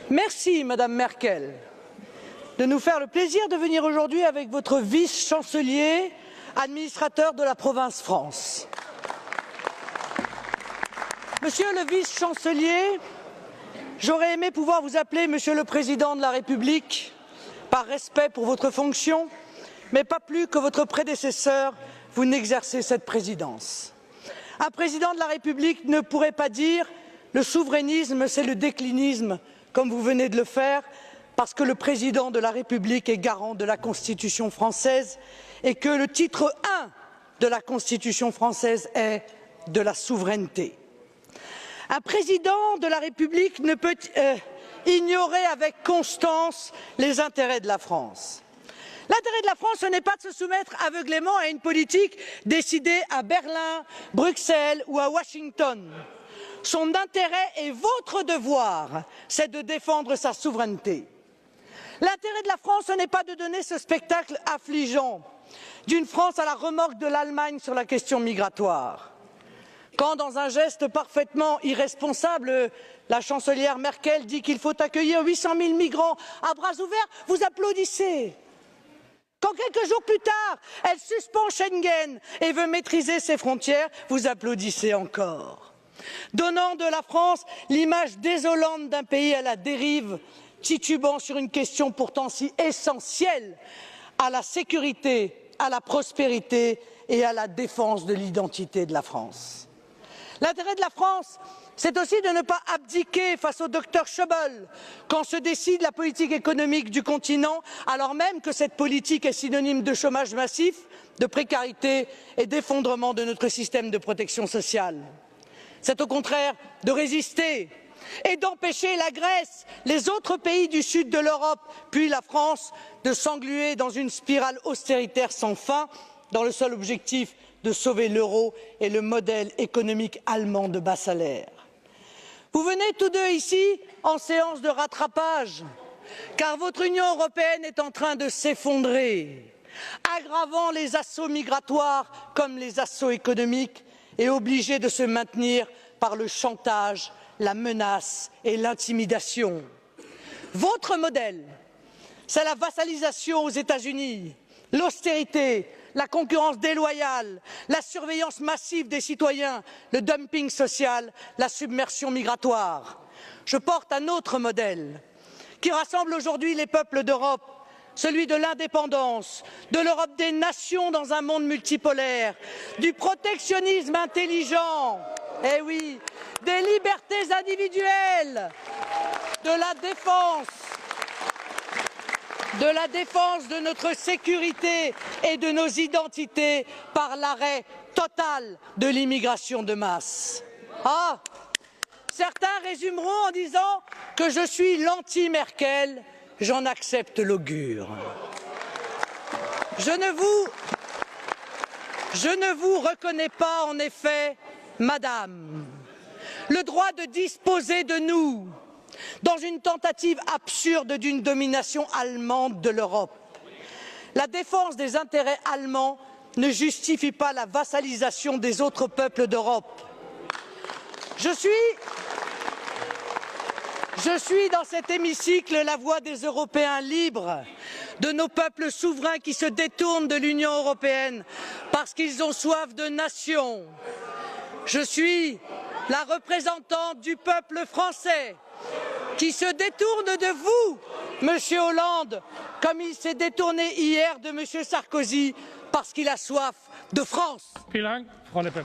Merci, Madame Merkel, de nous faire le plaisir de venir aujourd'hui avec votre vice-chancelier, administrateur de la province France. Monsieur le vice-chancelier, j'aurais aimé pouvoir vous appeler Monsieur le Président de la République, par respect pour votre fonction, mais pas plus que votre prédécesseur, vous n'exercez cette présidence. Un président de la République ne pourrait pas dire « le souverainisme, c'est le déclinisme », comme vous venez de le faire, parce que le président de la République est garant de la Constitution française et que le titre I de la Constitution française est de la souveraineté. Un président de la République ne peut ignorer avec constance les intérêts de la France. L'intérêt de la France, ce n'est pas de se soumettre aveuglément à une politique décidée à Berlin, Bruxelles ou à Washington. Son intérêt et votre devoir, c'est de défendre sa souveraineté. L'intérêt de la France, ce n'est pas de donner ce spectacle affligeant d'une France à la remorque de l'Allemagne sur la question migratoire. Quand, dans un geste parfaitement irresponsable, la chancelière Merkel dit qu'il faut accueillir 800 000 migrants à bras ouverts, vous applaudissez. Quand quelques jours plus tard, elle suspend Schengen et veut maîtriser ses frontières, vous applaudissez encore. Donnant de la France l'image désolante d'un pays à la dérive, titubant sur une question pourtant si essentielle à la sécurité, à la prospérité et à la défense de l'identité de la France. L'intérêt de la France, c'est aussi de ne pas abdiquer face au docteur Schäuble quand se décide la politique économique du continent, alors même que cette politique est synonyme de chômage massif, de précarité et d'effondrement de notre système de protection sociale. C'est au contraire de résister et d'empêcher la Grèce, les autres pays du sud de l'Europe, puis la France, de s'engluer dans une spirale austéritaire sans fin, dans le seul objectif de sauver l'euro et le modèle économique allemand de bas salaire. Vous venez tous deux ici en séance de rattrapage, car votre Union européenne est en train de s'effondrer, aggravant les assauts migratoires comme les assauts économiques et obligée de se maintenir par le chantage, la menace et l'intimidation. Votre modèle, c'est la vassalisation aux États-Unis, l'austérité, la concurrence déloyale, la surveillance massive des citoyens, le dumping social, la submersion migratoire. Je porte un autre modèle qui rassemble aujourd'hui les peuples d'Europe, celui de l'indépendance, de l'Europe des nations dans un monde multipolaire, du protectionnisme intelligent, eh oui, des libertés individuelles, de la défense de notre sécurité et de nos identités par l'arrêt total de l'immigration de masse. Ah, certains résumeront en disant que je suis l'anti-Merkel. J'en accepte l'augure. Je ne vous reconnais pas, en effet, Madame, le droit de disposer de nous dans une tentative absurde d'une domination allemande de l'Europe. La défense des intérêts allemands ne justifie pas la vassalisation des autres peuples d'Europe. Je suis dans cet hémicycle la voix des Européens libres, de nos peuples souverains qui se détournent de l'Union européenne parce qu'ils ont soif de nation. Je suis la représentante du peuple français qui se détourne de vous, Monsieur Hollande, comme il s'est détourné hier de Monsieur Sarkozy parce qu'il a soif de France. Vielen Dank, Frau Le Pen.